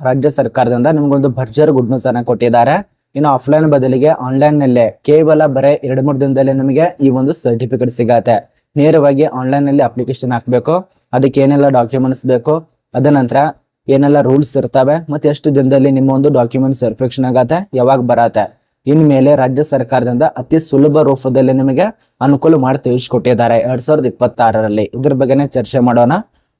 ರಾಜ್ಯ ಸರ್ಕಾರದಿಂದ ನಿಮ್ಗೊಂದು ಭರ್ಜರಿ ಗುಡ್ ನ್ಯೂಸ್ ಅನ್ನ ಕೊಟ್ಟಿದ್ದಾರೆ. ಇನ್ನು ಆಫ್ಲೈನ್ ಬದಲಿಗೆ ಆನ್ಲೈನ್ ನಲ್ಲೇ ಕೇವಲ ಬರೀ 2-3 ದಿನದಲ್ಲಿ ನಿಮಗೆ ಈ ಒಂದು ಸರ್ಟಿಫಿಕೇಟ್ ಸಿಗತ್ತೆ. ನೇರವಾಗಿ ಆನ್ಲೈನ್ ನಲ್ಲಿ ಅಪ್ಲಿಕೇಶನ್ ಹಾಕ್ಬೇಕು, ಅದಕ್ಕೆ ಏನೆಲ್ಲ ಡಾಕ್ಯುಮೆಂಟ್ಸ್ ಬೇಕು, ಅದ ನಂತರ ಏನೆಲ್ಲ ರೂಲ್ಸ್ ಇರ್ತವೆ, ಮತ್ತೆ ಎಷ್ಟು ದಿನದಲ್ಲಿ ನಿಮ್ಮ ಒಂದು ಡಾಕ್ಯುಮೆಂಟ್ಸ್ ವೆರಿಫಿಕೇಶನ್ ಆಗತ್ತೆ, ಯಾವಾಗ ಬರತ್ತೆ. ಇನ್ಮೇಲೆ ರಾಜ್ಯ ಸರ್ಕಾರದಿಂದ ಅತಿ ಸುಲಭ ರೂಪದಲ್ಲಿ ನಿಮಗೆ ಅನುಕೂಲ ಮಾಡಿ ತಿಳಿಸ್ಕೊಟ್ಟಿದ್ದಾರೆ 2026ರಲ್ಲಿ. ಇದ್ರ ಬಗ್ಗೆನೇ ಚರ್ಚೆ ಮಾಡೋಣ.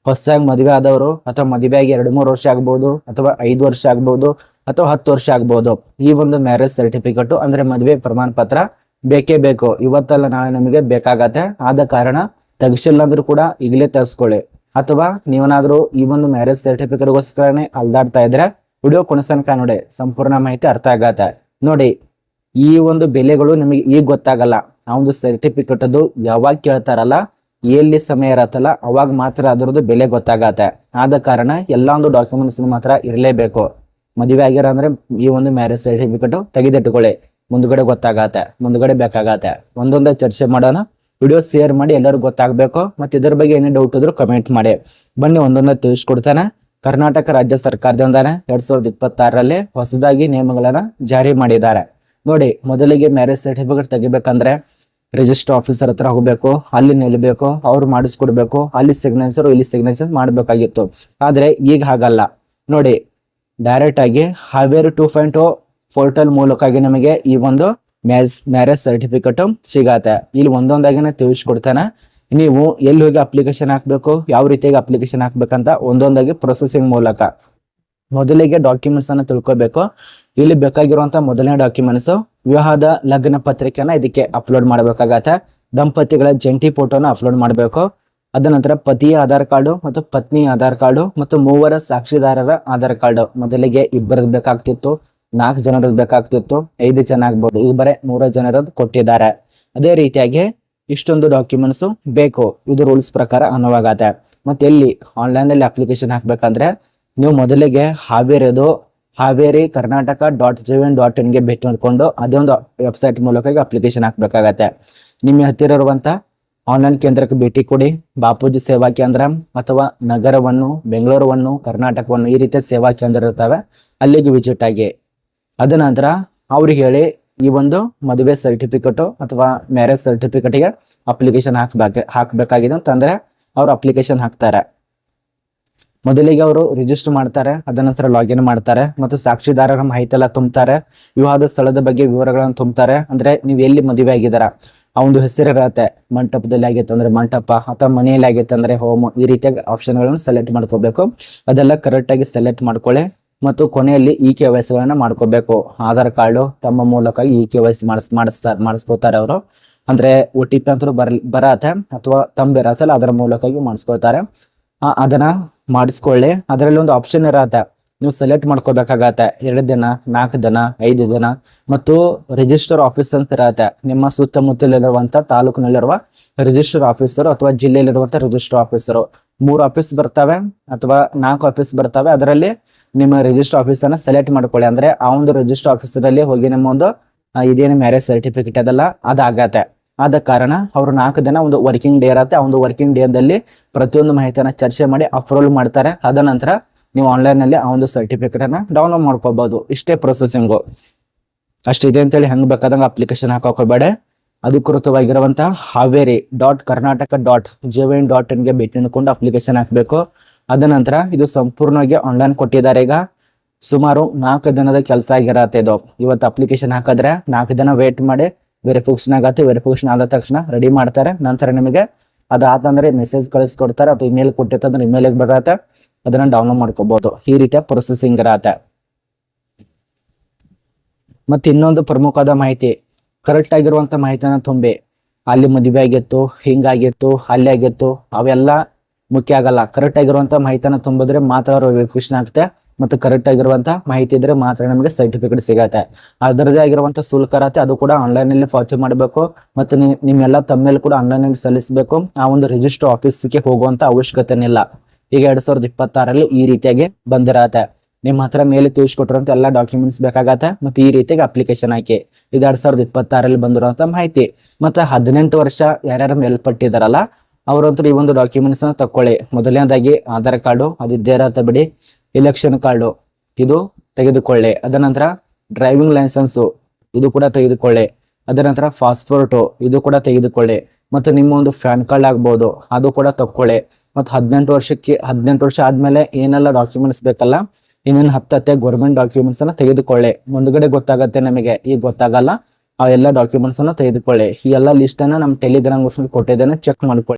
ಹೊಸದಾಗಿ ಮದುವೆ ಆದವರು ಅಥವಾ ಮದುವೆಯಾಗಿ 2-3 ವರ್ಷ ಆಗ್ಬಹುದು, ಅಥವಾ 5 ವರ್ಷ ಆಗ್ಬಹುದು, ಅಥವಾ 10 ವರ್ಷ ಆಗ್ಬಹುದು, ಈ ಒಂದು ಮ್ಯಾರೇಜ್ ಸರ್ಟಿಫಿಕೇಟ್ ಅಂದ್ರೆ ಮದುವೆ ಪ್ರಮಾಣ ಪತ್ರ ಬೇಕೇ ಬೇಕು. ಇವತ್ತಲ್ಲ ನಾಳೆ ನಿಮಗೆ ಬೇಕಾಗತ್ತೆ. ಆದ ಕಾರಣ ತೆಗಿಸಿಲ್ಲ ಅಂದ್ರೂ ಕೂಡ ಈಗಲೇ ತೆಗೆಸ್ಕೊಳ್ಳಿ. ಅಥವಾ ನೀವೇನಾದ್ರೂ ಈ ಒಂದು ಮ್ಯಾರೇಜ್ ಸರ್ಟಿಫಿಕೇಟ್ಗೋಸ್ಕರನೇ ಅಲ್ದಾಡ್ತಾ ಇದ್ರೆ ವಿಡಿಯೋ ಕೊನೆತನಕ ನೋಡಿ, ಸಂಪೂರ್ಣ ಮಾಹಿತಿ ಅರ್ಥ ಆಗತ್ತೆ. ನೋಡಿ, ಈ ಒಂದು ಬೆಲೆಗಳು ನಿಮಗೆ ಈಗ ಗೊತ್ತಾಗಲ್ಲ. ಆ ಒಂದು ಸರ್ಟಿಫಿಕೇಟ್ ಅದು ಯಾವಾಗ ಕೇಳ್ತಾರಲ್ಲ, ಎಲ್ಲಿ ಸಮಯ ಇರತ್ತಲ್ಲ, ಅವಾಗ ಮಾತ್ರ ಅದರದ್ದು ಬೆಲೆ ಗೊತ್ತಾಗತ್ತೆ. ಆದ ಕಾರಣ ಎಲ್ಲಾ ಒಂದು ಡಾಕ್ಯುಮೆಂಟ್ಸ್ ಮಾತ್ರ ಇರಲೇಬೇಕು. ಮದುವೆ ಆಗಿರ ಅಂದ್ರೆ ಈ ಒಂದು ಮ್ಯಾರೇಜ್ ಸರ್ಟಿಫಿಕೇಟ್ ತೆಗೆದಿಟ್ಟುಕೊಳ್ಳಿ, ಮುಂದ್ಗಡೆ ಗೊತ್ತಾಗತ್ತೆ, ಮುಂದ್ಗಡೆ ಬೇಕಾಗತ್ತೆ. ಒಂದೊಂದೇ ಚರ್ಚೆ ಮಾಡೋಣ. ವಿಡಿಯೋ ಶೇರ್ ಮಾಡಿ, ಎಲ್ಲರಿಗೂ ಗೊತ್ತಾಗಬೇಕು. ಮತ್ತೆ ಇದ್ರ ಬಗ್ಗೆ ಏನೇ ಡೌಟ್ ಇದ್ರು ಕಮೆಂಟ್ ಮಾಡಿ. ಬನ್ನಿ ಒಂದೊಂದೇ ತಿಳಿಸ್ಕೊಡ್ತಾನೆ. ಕರ್ನಾಟಕ ರಾಜ್ಯ ಸರ್ಕಾರದಿಂದಾನೆ 2026ರಲ್ಲಿ ಹೊಸದಾಗಿ ನಿಯಮಗಳನ್ನ ಜಾರಿ ಮಾಡಿದ್ದಾರೆ. ನೋಡಿ, ಮೊದಲಿಗೆ ಮ್ಯಾರೇಜ್ ಸರ್ಟಿಫಿಕೇಟ್ ತೆಗಿಬೇಕಂದ್ರೆ ರಿಜಿಸ್ಟರ್ ಆಫೀಸರ್ ಹತ್ರ ಹೋಗ್ಬೇಕು, ಅಲ್ಲಿ ನಿಲ್ಬೇಕು, ಅವ್ರು ಮಾಡಿಸ್ಕೊಡ್ಬೇಕು, ಅಲ್ಲಿ ಸಿಗ್ನೇಚರ್ ಇಲ್ಲಿ ಸಿಗ್ನೇಚರ್ ಮಾಡ್ಬೇಕಾಗಿತ್ತು. ಆದ್ರೆ ಈಗ ಹಾಗಲ್ಲ. ನೋಡಿ, ಡೈರೆಕ್ಟ್ ಆಗಿ ಹಾವೇರಿ 2.0 ಪೋರ್ಟಲ್ ಮೂಲಕವಾಗಿ ನಮಗೆ ಈ ಒಂದು ಮ್ಯಾರೇಜ್ ಸರ್ಟಿಫಿಕೇಟ್ ಸಿಗತ್ತೆ. ಇಲ್ಲಿ ಒಂದೊಂದಾಗಿನೇ ತಿಳಿಸ್ಕೊಡ್ತಾನೆ. ನೀವು ಎಲ್ಲಿ ಹೋಗಿ ಅಪ್ಲಿಕೇಶನ್ ಹಾಕ್ಬೇಕು, ಯಾವ ರೀತಿಯಾಗಿ ಅಪ್ಲಿಕೇಶನ್ ಹಾಕ್ಬೇಕಂತ ಒಂದೊಂದಾಗಿ ಪ್ರೊಸೆಸಿಂಗ್ ಮೂಲಕ. ಮೊದಲಿಗೆ ಡಾಕ್ಯುಮೆಂಟ್ಸ್ ಅನ್ನ ತಿಳ್ಕೊಬೇಕು. ಇಲ್ಲಿ ಬೇಕಾಗಿರುವಂತ ಮೊದಲನೇ ಡಾಕ್ಯುಮೆಂಟ್ಸ್ ವಿವಾಹದ ಲಗ್ನ ಪತ್ರಿಕೆನ ಇದಕ್ಕೆ ಅಪ್ಲೋಡ್ ಮಾಡಬೇಕಾಗತ್ತೆ. ದಂಪತಿಗಳ ಜಂಟಿ ಫೋಟೋನ ಅಪ್ಲೋಡ್ ಮಾಡಬೇಕು. ಅದ ನಂತರ ಪತಿಯ ಆಧಾರ್ ಕಾರ್ಡು ಮತ್ತು ಪತ್ನಿ ಆಧಾರ್ ಕಾರ್ಡು ಮತ್ತು 3 ಸಾಕ್ಷಿದಾರರ ಆಧಾರ್ ಕಾರ್ಡು. ಮೊದಲಿಗೆ 2 ಬೇಕಾಗ್ತಿತ್ತು, 4 ಜನರದ್ದು ಬೇಕಾಗ್ತಿತ್ತು, 5 ಜನ ಆಗ್ಬೋದು. ಈಗ ಬರೀ 3 ಜನರದ್ದು ಕೊಟ್ಟಿದ್ದಾರೆ. ಅದೇ ರೀತಿಯಾಗಿ ಇಷ್ಟೊಂದು ಡಾಕ್ಯುಮೆಂಟ್ಸ್ ಬೇಕು. ಇದು ರೂಲ್ಸ್ ಪ್ರಕಾರ ಅನುವಾಗತ್ತೆ. ಮತ್ತೆ ಎಲ್ಲಿ ಆನ್ಲೈನ್ ಅಲ್ಲಿ ಅಪ್ಲಿಕೇಶನ್ ಹಾಕ್ಬೇಕಂದ್ರೆ ನೀವು ಮೊದಲಿಗೆ ಹಾವೇರಿ ಕರ್ನಾಟಕ.gov.in ಗೆ ಭೇಟಿ ಮಾಡಿಕೊಂಡು ಅದೇ ಒಂದು ವೆಬ್ಸೈಟ್ ಮೂಲಕ ಅಪ್ಲಿಕೇಶನ್ ಹಾಕ್ಬೇಕಾಗತ್ತೆ. ನಿಮ್ಮ ಹತ್ತಿರ ಇರುವಂತ ಆನ್ಲೈನ್ ಕೇಂದ್ರಕ್ಕೆ ಭೇಟಿ ಕೊಡಿ. ಬಾಪೂಜಿ ಸೇವಾ ಕೇಂದ್ರ ಅಥವಾ ನಗರವನ್ನು, ಬೆಂಗಳೂರನ್ನು, ಕರ್ನಾಟಕವನ್ನು, ಈ ರೀತಿಯ ಸೇವಾ ಕೇಂದ್ರ ಇರ್ತವೆ, ಅಲ್ಲಿಗೆ ವಿಸಿಟ್ ಆಗಿ. ಅದ ನಂತರ ಅವ್ರಿಗೆ ಹೇಳಿ ಈ ಒಂದು ಮದುವೆ ಸರ್ಟಿಫಿಕೇಟ್ ಅಥವಾ ಮ್ಯಾರೇಜ್ ಸರ್ಟಿಫಿಕೇಟ್ಗೆ ಅಪ್ಲಿಕೇಶನ್ ಹಾಕ್ಬೇಕಾಗಿದೆ ಅಂತಂದ್ರೆ ಅವ್ರು ಅಪ್ಲಿಕೇಶನ್ ಹಾಕ್ತಾರೆ. ಮೊದಲಿಗೆ ಅವರು ರಿಜಿಸ್ಟರ್ ಮಾಡ್ತಾರೆ, ಅದ ನಂತರ ಲಾಗಿನ್ ಮಾಡ್ತಾರೆ ಮತ್ತು ಸಾಕ್ಷಿದಾರರ ಮಾಹಿತಿ ಎಲ್ಲ ತುಂಬ್ತಾರೆ. ವಿವಾಹದ ಸ್ಥಳದ ಬಗ್ಗೆ ವಿವರಗಳನ್ನು ತುಂಬ್ತಾರೆ. ಅಂದ್ರೆ ನೀವು ಎಲ್ಲಿ ಮದುವೆ ಆಗಿದಾರ ಆ ಒಂದು ಹೆಸರು ಇರತ್ತೆ. ಮಂಟಪದಲ್ಲಿ ಆಗಿತ್ತು ಅಂದ್ರೆ ಮಂಟಪ, ಅಥವಾ ಮನೆಯಲ್ಲಿ ಆಗಿತ್ತು ಅಂದ್ರೆ ಹೋಮ್, ಈ ರೀತಿಯಾಗಿ ಆಪ್ಷನ್ಗಳನ್ನು ಸೆಲೆಕ್ಟ್ ಮಾಡ್ಕೋಬೇಕು. ಅದೆಲ್ಲ ಕರೆಕ್ಟ್ ಆಗಿ ಸೆಲೆಕ್ಟ್ ಮಾಡ್ಕೊಳ್ಳಿ. ಮತ್ತು ಕೊನೆಯಲ್ಲಿ KYC ಗಳನ್ನ ಮಾಡ್ಕೋಬೇಕು. ಆಧಾರ್ ಕಾರ್ಡು ತಮ್ಮ ಮೂಲಕ KYC ಮಾಡಿಸ್ಕೋತಾರೆ ಅವರು. ಅಂದ್ರೆ OTP ಅಂತೂ ಬರತ್ತೆ ಅಥವಾ ತಂಬಿರತ್ತಲ್ಲ, ಅದರ ಮೂಲಕ ಮಾಡಿಸ್ಕೊಳ್ತಾರೆ. ಅದನ್ನ ಮಾಡಿಸ್ಕೊಳ್ಳಿ. ಅದರಲ್ಲಿ ಒಂದು ಆಪ್ಷನ್ ಇರತ್ತೆ, ನೀವು ಸೆಲೆಕ್ಟ್ ಮಾಡ್ಕೋಬೇಕಾಗತ್ತೆ. 2 ದಿನ, 4 ದಿನ, 5 ದಿನ. ಮತ್ತು ರಿಜಿಸ್ಟರ್ ಆಫೀಸ್ ಅಂತ ಇರತ್ತೆ. ನಿಮ್ಮ ಸುತ್ತಮುತ್ತಲಿರುವಂತ ತಾಲೂಕಿನಲ್ಲಿರುವ ರಿಜಿಸ್ಟರ್ ಆಫೀಸರು ಅಥವಾ ಜಿಲ್ಲೆಯಲ್ಲಿರುವಂತ ರಿಜಿಸ್ಟರ್ ಆಫೀಸರು. 3 ಆಫೀಸ್ ಬರ್ತವೆ ಅಥವಾ 4 ಆಫೀಸ್ ಬರ್ತವೆ. ಅದರಲ್ಲಿ ನಿಮ್ಮ ರಿಜಿಸ್ಟರ್ ಆಫೀಸ್ ಅನ್ನ ಸೆಲೆಕ್ಟ್ ಮಾಡ್ಕೊಳ್ಳಿ. ಅಂದ್ರೆ ಆ ಒಂದು ರಿಜಿಸ್ಟರ್ ಆಫೀಸರಲ್ಲಿ ಹೋಗಿ ನಿಮ್ಮ ಒಂದು ಇದೇನು ಮ್ಯಾರೇಜ್ ಸರ್ಟಿಫಿಕೇಟ್ ಅದಲ್ಲ ಅದಾಗತ್ತೆ. ಆದ ಕಾರಣ ಅವರು 4 ದಿನ ಒಂದು ವರ್ಕಿಂಗ್ ಡೇ ಇರತ್ತೆ. ಆ ಒಂದು ವರ್ಕಿಂಗ್ ಡೇದಲ್ಲಿ ಪ್ರತಿಯೊಂದು ಮಾಹಿತಿಯನ್ನ ಚರ್ಚೆ ಮಾಡಿ ಅಪ್ರೂವಲ್ ಮಾಡ್ತಾರೆ. ಅದ ನಂತರ ನೀವು ಆನ್ಲೈನ್ ನಲ್ಲಿ ಆ ಒಂದು ಸರ್ಟಿಫಿಕೇಟ್ ಅನ್ನ ಡೌನ್ಲೋಡ್ ಮಾಡ್ಕೋಬಹುದು. ಇಷ್ಟೇ ಪ್ರೊಸೆಸಿಂಗು. ಅಷ್ಟಿದೆ ಅಂತೇಳಿ ಹೆಂಗ್ ಬೇಕಾದಂಗ ಅಪ್ಲಿಕೇಶನ್ ಹಾಕೋಬೇಡ. ಅಧಿಕೃತವಾಗಿರುವಂತ Haveri.Karnataka.gov.in ಗೆ ಭೇಟಿ ನೀಡಿಕೊಂಡು ಅಪ್ಲಿಕೇಶನ್ ಹಾಕಬೇಕು. ಅದ ನಂತರ ಇದು ಸಂಪೂರ್ಣವಾಗಿ ಆನ್ಲೈನ್ ಕೊಟ್ಟಿದ್ದಾರೆ. ಈಗ ಸುಮಾರು 4 ದಿನದ ಕೆಲಸ ಆಗಿರತ್ತೆ ಇದು. ಇವತ್ತು ಅಪ್ಲಿಕೇಶನ್ ಹಾಕಿದ್ರೆ 4 ದಿನ ವೇಟ್ ಮಾಡಿ ವೆರಿಫಿಕೇಶನ್ ಆಗತ್ತೆ. ವೆರಿಫಿಕೇಶನ್ ಆದ ತಕ್ಷಣ ರೆಡಿ ಮಾಡ್ತಾರೆ. ನಂತರ ನಿಮಗೆ ಅದಾತಂದ್ರೆ ಮೆಸೇಜ್ ಕಳಿಸ್ಕೊಡ್ತಾರೆ ಅಥವಾ ಇಮೇಲ್ ಕೊಟ್ಟಿರ್ತಂದ್ರೆ ಇಮೇಲಿಗೆ ಬರತ್ತೆ. ಅದನ್ನ ಡೌನ್ಲೋಡ್ ಮಾಡ್ಕೋಬಹುದು. ಈ ರೀತಿಯ ಪ್ರೊಸೆಸಿಂಗ್ ಇರತ್ತೆ. ಮತ್ತೆ ಇನ್ನೊಂದು ಪ್ರಮುಖವಾದ ಮಾಹಿತಿ, ಕರೆಕ್ಟ್ ಆಗಿರುವಂತ ಮಾಹಿತಿನ ತುಂಬಿ. ಅಲ್ಲಿ ಮದುವೆ ಆಗಿತ್ತು, ಹಿಂಗಾಗಿತ್ತು, ಅಲ್ಲಿ ಆಗಿತ್ತು, ಅವೆಲ್ಲ ಮುಖ್ಯ ಆಗಲ್ಲ. ಕರೆಕ್ಟ್ ಆಗಿರುವಂತ ಮಾಹಿತಿನ ತುಂಬಿದ್ರೆ ಮಾತ್ರ ವೆರಿಫಿಕೇಶನ್ ಆಗುತ್ತೆ. ಮತ್ತು ಕರೆಕ್ಟ್ ಆಗಿರುವಂತ ಮಾಹಿತಿ ಇದ್ರೆ ಮಾತ್ರ ನಮಗೆ ಸರ್ಟಿಫಿಕೇಟ್ ಸಿಗತ್ತೆ. ಅದರದೇ ಆಗಿರುವಂತ ಶುಲ್ಕ ಇರತ್ತೆ, ಅದು ಕೂಡ ಆನ್ಲೈನ್ ನಲ್ಲಿ ಪಾವತಿ ಮಾಡಬೇಕು. ಮತ್ತೆ ನಿಮ್ಮೆಲ್ಲ ತಮ್ಮೇಲೆ ಕೂಡ ಆನ್ಲೈನ್ ನಲ್ಲಿ ಸಲ್ಲಿಸಬೇಕು. ಆ ಒಂದು ರಿಜಿಸ್ಟರ್ ಆಫೀಸ್ಗೆ ಹೋಗುವಂತ ಅವಶ್ಯಕತೆನಿಲ್ಲ. ಈಗ 2026ರಲ್ಲಿ ಈ ರೀತಿಯಾಗಿ ಬಂದಿರತ್ತೆ. ನಿಮ್ಮ ಹತ್ರ ಮೇಲೆ ತಿಳಿಸ್ಕೊಟ್ಟಿರುವಂತ ಎಲ್ಲಾ ಡಾಕ್ಯುಮೆಂಟ್ಸ್ ಬೇಕಾಗತ್ತೆ. ಮತ್ತೆ ಈ ರೀತಿಯಾಗಿ ಅಪ್ಲಿಕೇಶನ್ ಹಾಕಿ. ಇದು 2026ರಲ್ಲಿ ಬಂದಿರುವಂತ ಮಾಹಿತಿ. ಮತ್ತೆ 18 ವರ್ಷ ಯಾರ್ಯಾರು ಮೇಲ್ಪಟ್ಟಿದಾರಲ್ಲ ಅವರಂತೂ ಈ ಒಂದು ಡಾಕ್ಯುಮೆಂಟ್ಸ್ ನ ತಕೊಳ್ಳಿ. ಮೊದಲನೇದಾಗಿ ಆಧಾರ್ ಕಾರ್ಡು, ಅದಿದ್ದೇ ಇರತ್ತೆ ಬಿಡಿ. ಎಲೆಕ್ಷನ್ ಕಾರ್ಡು, ಇದು ತೆಗೆದುಕೊಳ್ಳಿ. ಅದರ ನಂತರ ಡ್ರೈವಿಂಗ್ ಲೈಸೆನ್ಸ್ ಇದು ಕೂಡ ತೆಗೆದುಕೊಳ್ಳಿ. ಅದರ ನಂತರ ಪಾಸ್ಪೋರ್ಟ್ ಇದು ಕೂಡ ತೆಗೆದುಕೊಳ್ಳಿ. ಮತ್ತು ನಿಮ್ಮ ಒಂದು ಪ್ಯಾನ್ ಕಾರ್ಡ್ ಆಗ್ಬೋದು ಅದು ಕೂಡ ತಕ್ಕೊಳ್ಳಿ. ಮತ್ತು 18 ವರ್ಷ ಆದ್ಮೇಲೆ ಏನೆಲ್ಲ ಡಾಕ್ಯುಮೆಂಟ್ಸ್ ಬೇಕಲ್ಲ, ಇನ್ನೇನು ಹತ್ತತ್ತೆ ಗೌರ್ಮೆಂಟ್ ಡಾಕ್ಯುಮೆಂಟ್ಸ್ ಅನ್ನ ತೆಗೆದುಕೊಳ್ಳಿ. ಮುಂದ್ಗಡೆ ಗೊತ್ತಾಗತ್ತೆ ನಮಗೆ, ಈಗ ಗೊತ್ತಾಗಲ್ಲ. ಆ ಎಲ್ಲ ಡಾಕ್ಯುಮೆಂಟ್ಸ್ ಅನ್ನ ತೆಗೆದುಕೊಳ್ಳಿ. ಈ ಎಲ್ಲ ಲಿಸ್ಟ್ ಅನ್ನ ನಮ್ಮ ಟೆಲಿಗ್ರಾಮ್ ಗ್ರೂಪ್ ಕೊಟ್ಟಿದ್ದೇನೆ, ಚೆಕ್ ಮಾಡ್ಕೊಳ್ಳಿ.